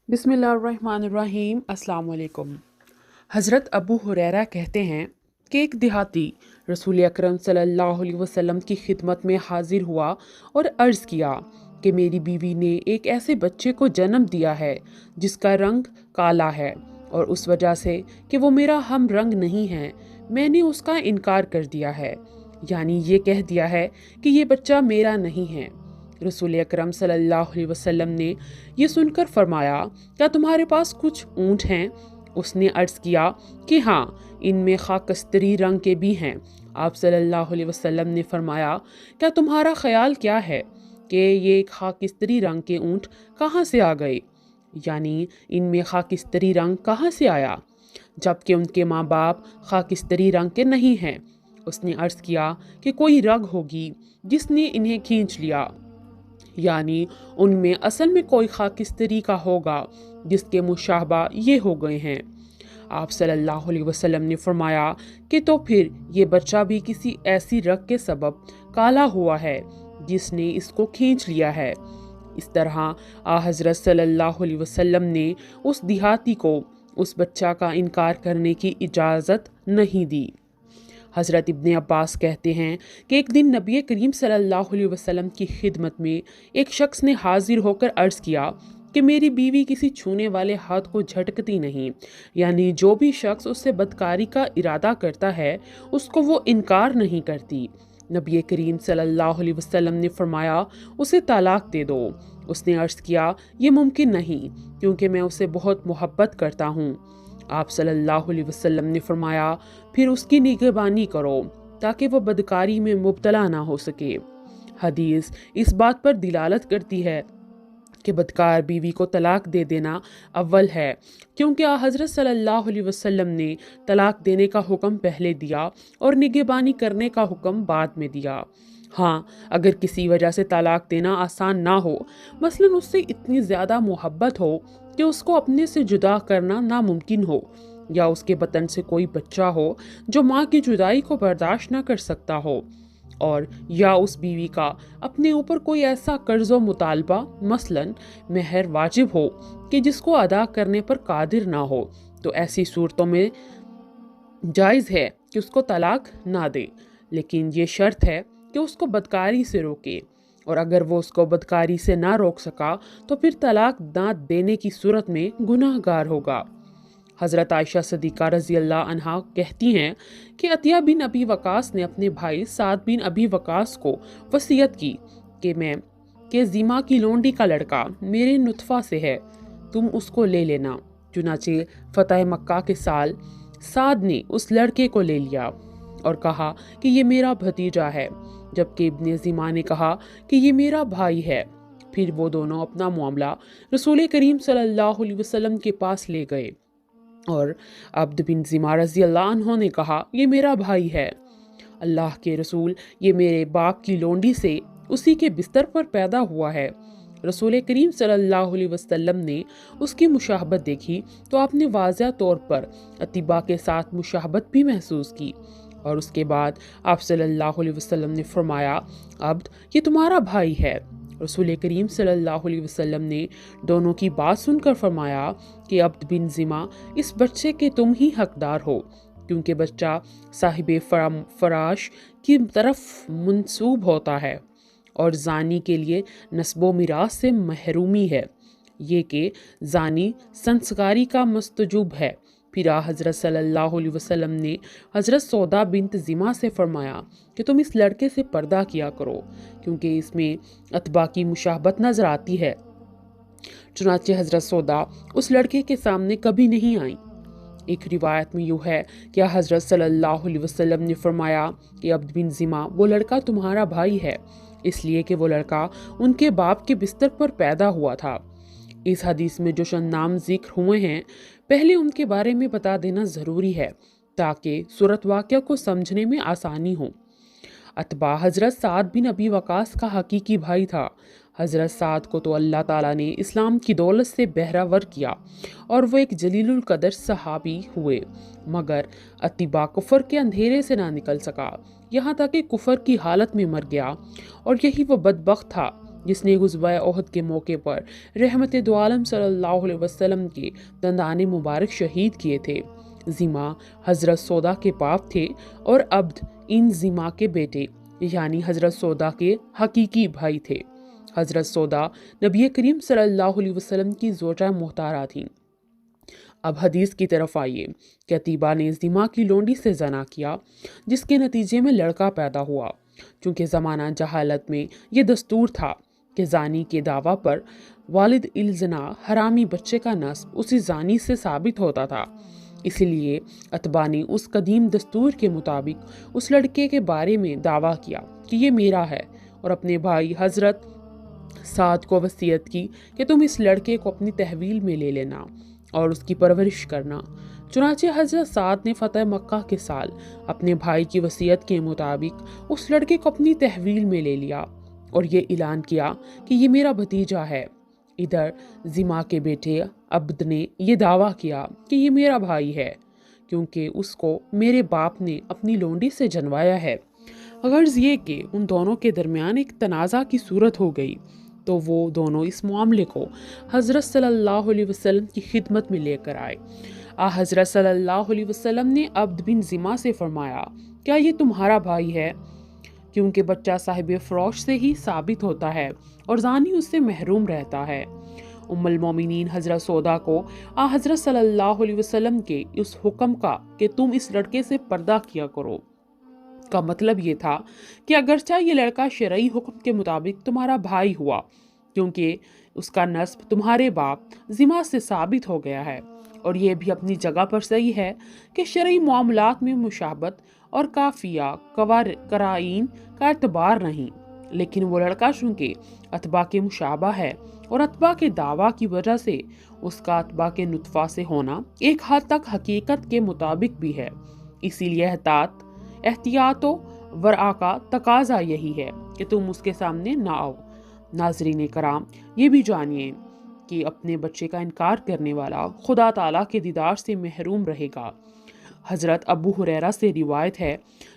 बिस्मिल्लाहिर्रहमानिर्रहीम। अस्सलाम वालेकुम। हज़रत अबू हुरैरा कहते हैं कि एक देहाती रसूल अकरम सल्लल्लाहु अलैहि वसल्लम की खिदमत में हाजिर हुआ और अर्ज़ किया कि मेरी बीवी ने एक ऐसे बच्चे को जन्म दिया है जिसका रंग काला है, और उस वजह से कि वो मेरा हम रंग नहीं है मैंने उसका इनकार कर दिया है, यानी ये कह दिया है कि ये बच्चा मेरा नहीं है। रसूल अकरम सल्लल्लाहु अलैहि वसल्लम ने ये सुनकर फरमाया, क्या तुम्हारे पास कुछ ऊँट हैं? उसने अर्ज़ किया कि हाँ, इनमें खाकस्तरी रंग के भी हैं। आप सल्लल्लाहु अलैहि वसल्लम ने फरमाया, क्या तुम्हारा ख्याल क्या है कि ये खाकिस्तरी रंग के ऊँट कहाँ से आ गए, यानी इनमें खाकिस्तरी रंग कहाँ से आया, जबकि उनके माँ बाप खाकिस्तरी रंग के नहीं हैं। उसने अर्ज़ किया कि कोई रग होगी जिसने इन्हें खींच लिया, यानी उनमें असल में कोई खाकिस्तरी का होगा जिसके मुशाहबा ये हो गए हैं। आप सल्लल्लाहु अलैहि वसल्लम ने फरमाया कि तो फिर ये बच्चा भी किसी ऐसी रग के सबब काला हुआ है जिसने इसको खींच लिया है। इस तरह हज़रत सल्लल्लाहु अलैहि वसल्लम ने उस देहाती को उस बच्चा का इनकार करने की इजाज़त नहीं दी। हज़रत इब्ने अब्बास कहते हैं कि एक दिन नबी करीम सल्लल्लाहु अलैहि वसल्लम की खिदमत में एक शख्स ने हाजिर होकर अर्ज़ किया कि मेरी बीवी किसी छूने वाले हाथ को झटकती नहीं, यानी जो भी शख्स उससे बदकारी का इरादा करता है उसको वो इनकार नहीं करती। नबी करीम सल्लल्लाहु अलैहि वसल्लम ने फरमाया, उसे तलाक दे दो। उसने अर्ज़ किया, ये मुमकिन नहीं, क्योंकि मैं उसे बहुत मोहब्बत करता हूँ। आप सल्लल्लाहु अलैहि वसल्लम ने फरमाया, फिर उसकी निगहबानी करो ताकि वह बदकारी में मुब्तला ना हो सके। हदीस इस बात पर दिलालत करती है कि बदकार बीवी को तलाक दे देना अव्वल है, क्योंकि हज़रत सल्लल्लाहु अलैहि वसल्लम ने तलाक देने का हुक्म पहले दिया और निगहबानी करने का हुक्म बाद में दिया। हाँ, अगर किसी वजह से तलाक देना आसान ना हो, मसलन उससे इतनी ज़्यादा मोहब्बत हो कि उसको अपने से जुदा करना नामुमकिन हो, या उसके बतन से कोई बच्चा हो जो माँ की जुदाई को बर्दाश्त ना कर सकता हो, और या उस बीवी का अपने ऊपर कोई ऐसा कर्ज़ो मुतालबा मसलन मेहर वाजिब हो कि जिसको अदा करने पर कादिर ना हो, तो ऐसी सूरतों में जायज़ है कि उसको तलाक ना दे, लेकिन ये शर्त है कि उसको बदकारी से रोके, और अगर वो उसको बदकारी से ना रोक सका तो फिर तलाक ना देने की सूरत में गुनाहगार होगा। हज़रत आयशा सदीक़ा रज़ी अल्लाह अन्हा कहती हैं कि अतिया बिन अबी वकास ने अपने भाई साद बिन अबी वकास को वसीयत की कि ज़िमा की लोंडी का लड़का मेरे नुतफ़ा से है, तुम उसको ले लेना। चुनाचे फ़तह मक्का के साल साद ने उस लड़के को ले लिया और कहा कि ये मेरा भतीजा है, जबकि इब्ने ज़िमा ने कहा कि ये मेरा भाई है। फिर वो दोनों अपना मामला रसूल करीम सल्लल्लाहु अलैहि वसल्लम के पास ले गए, और अब्द बिन ज़िमा रज़ी अल्लाह अन्हु ने कहा, ये मेरा भाई है। अल्लाह के रसूल, ये मेरे बाप की लोंडी से उसी के बिस्तर पर पैदा हुआ है। रसूल करीम सल्लल्लाहु अलैहि वसल्लम ने उसकी मुशाहबत देखी तो आपने वाज़ह तौर पर अतिबा के साथ मुशाहबत भी महसूस की, और उसके बाद आप सल्लल्लाहु अलैहि वसल्लम ने फरमाया, अब्द ये तुम्हारा भाई है। रसूल करीम सल्लल्लाहु अलैहि वसल्लम ने दोनों की बात सुनकर फरमाया कि अब्द बिन ज़िमा, इस बच्चे के तुम ही हकदार हो, क्योंकि बच्चा साहिब फराश की तरफ मंसूब होता है और ज़ानी के लिए नस्बो मिरास से महरूमी है, ये कि ज़ानी संस्कारी का मस्तजूब है। फिर हज़रत सल्लल्लाहु अलैहि वसल्लम ने हज़रत सौदा बिन्त ज़िमा से फरमाया कि तुम इस लड़के से पर्दा किया करो, क्योंकि इसमें अतबा की मुशाहबत नज़र आती है। चुनाचे हज़रत सौदा उस लड़के के सामने कभी नहीं आई। एक रिवायत में यूँ है कि हज़रत सल्लल्लाहु अलैहि वसल्लम ने फरमाया कि अब्द बिन ज़िमा, वो लड़का तुम्हारा भाई है, इसलिए कि वो लड़का उनके बाप के बिस्तर पर पैदा हुआ था। इस हदीस में जो चंद नाम जिक्र हुए हैं, पहले उनके बारे में बता देना ज़रूरी है ताकि सूरत वाक़या को समझने में आसानी हो। अतबा हज़रत साद बिन अबी वकास का हकीकी भाई था। हज़रत साद को तो अल्लाह ताला ने इस्लाम की दौलत से बहरावर किया और वो एक जलीलुल कदर सहाबी हुए, मगर अतिबा कुफर के अंधेरे से ना निकल सका, यहाँ तक कि कुफर की हालत में मर गया, और यही वो बदबख्त था جس نے غزوہ احد کے موقع پر رحمت دو عالم صلی اللہ علیہ وسلم کے دندان مبارک شہید کیے تھے۔ زما حضرت سودا کے باپ تھے اور عبد ان زما کے بیٹے یعنی حضرت سودا کے حقیقی بھائی تھے۔ حضرت سودا نبی کریم صلی اللہ علیہ وسلم کی زوجہ محترمہ تھیں۔ اب حدیث کی طرف آئیے کہ عتیبہ نے زما کی لونڈی سے زنا کیا، جس کے نتیجے میں لڑکا پیدا ہوا۔ چونکہ زمانہ جہالت میں یہ دستور تھا کہ زانی کے دعویٰ پر والد الزنا حرامی بچے کا نسب اسی زانی سے ثابت ہوتا تھا، اس لیے عتبہ نے اس قدیم دستور کے مطابق اس لڑکے کے بارے میں دعویٰ کیا کہ یہ میرا ہے، اور اپنے بھائی حضرت سعد کو وصیت کی کہ تم اس لڑکے کو اپنی تحویل میں لے لینا اور اس کی پرورش کرنا۔ چنانچہ حضرت سعد نے فتح مکہ کے سال اپنے بھائی کی وصیت کے مطابق اس لڑکے کو اپنی تحویل میں لے لیا اور یہ اعلان کیا کہ یہ میرا بھتیجا ہے۔ ادھر زما کے بیٹے عبد نے یہ دعویٰ کیا کہ یہ میرا بھائی ہے، کیونکہ اس کو میرے باپ نے اپنی لونڈی سے جنوایا ہے۔ غرض یہ کہ ان دونوں کے درمیان ایک تنازع کی صورت ہو گئی، تو وہ دونوں اس معاملے کو حضرت صلی اللہ علیہ وسلم کی خدمت میں لے کر آئے۔ حضرت صلی اللہ علیہ وسلم نے عبد بن زما سے فرمایا، کیا یہ تمہارا بھائی ہے؟ کیونکہ بچہ صاحب فروش سے ہی ثابت ہوتا ہے اور زانی اس سے محروم رہتا ہے۔ ام المومنین حضرت سودا کو حضرت صلی اللہ علیہ وسلم کے اس حکم کا کہ تم اس لڑکے سے پردہ کیا کرو کا مطلب یہ تھا کہ اگرچہ یہ لڑکا شرعی حکم کے مطابق تمہارا بھائی ہوا، کیونکہ اس کا نسب تمہارے باپ زما سے ثابت ہو گیا ہے، اور یہ بھی اپنی جگہ پر صحیح ہے کہ شرعی معاملات میں مشابہت اور کافیہ قرائن کا اعتبار نہیں، لیکن وہ لڑکا چونکہ عتبہ کے مشابہ ہے اور عتبہ کے دعویٰ کی وجہ سے اس کا عتبہ کے نطفہ سے ہونا ایک حد تک حقیقت کے مطابق بھی ہے، اسی لیے احتیاط و ورع کا تقاضا یہی ہے کہ تم اس کے سامنے نہ آؤ۔ ناظرین کرام، یہ بھی جانیے کہ اپنے بچے کا انکار کرنے والا خدا تعالیٰ کے دیدار سے محروم رہے گا۔ حضرت ابو ہریرہ سے روایت ہے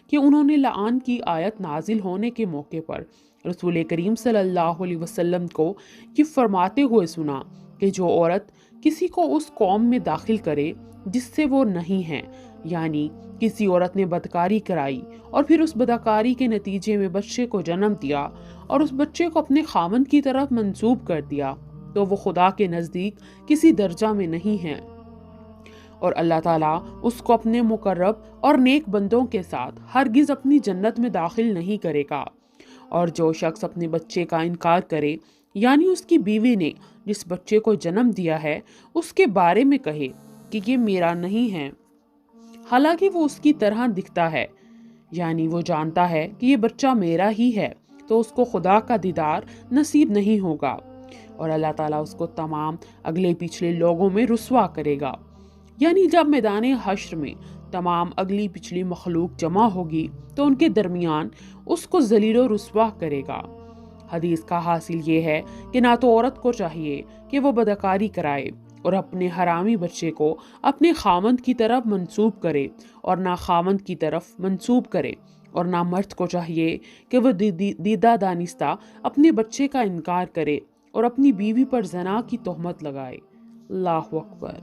کہ انہوں نے لعان کی آیت نازل ہونے کے موقع پر رسول کریم صلی اللہ علیہ وسلم کو یہ فرماتے ہوئے سنا کہ جو عورت کسی کو اس قوم میں داخل کرے جس سے وہ نہیں ہے، یعنی کسی عورت نے بدکاری کرائی اور پھر اس بدکاری کے نتیجے میں بچے کو جنم دیا اور اس بچے کو اپنے خاوند کی طرف منسوب کر دیا، تو وہ خدا کے نزدیک کسی درجہ میں نہیں ہے، اور اللہ تعالیٰ اس کو اپنے مقرب اور نیک بندوں کے ساتھ ہرگز اپنی جنت میں داخل نہیں کرے گا۔ اور جو شخص اپنے بچے کا انکار کرے، یعنی اس کی بیوی نے جس بچے کو جنم دیا ہے اس کے بارے میں کہے کہ یہ میرا نہیں ہے، حالانکہ وہ اس کی طرح دکھتا ہے، یعنی وہ جانتا ہے کہ یہ بچہ میرا ہی ہے، تو اس کو خدا کا دیدار نصیب نہیں ہوگا، اور اللہ تعالیٰ اس کو تمام اگلے پچھلے لوگوں میں رسوا کرے گا، یعنی جب میدان حشر میں تمام اگلی پچھلی مخلوق جمع ہوگی تو ان کے درمیان اس کو ذلیل و رسوا کرے گا۔ حدیث کا حاصل یہ ہے کہ نہ تو عورت کو چاہیے کہ وہ بدکاری کرائے اور اپنے حرامی بچے کو اپنے خاوند کی طرف منسوب کرے، اور نہ خاوند کی طرف منسوب کرے، اور نہ مرد کو چاہیے کہ وہ دیدہ دانستہ اپنے بچے کا انکار کرے اور اپنی بیوی پر زنا کی تہمت لگائے۔ اللہ اکبر۔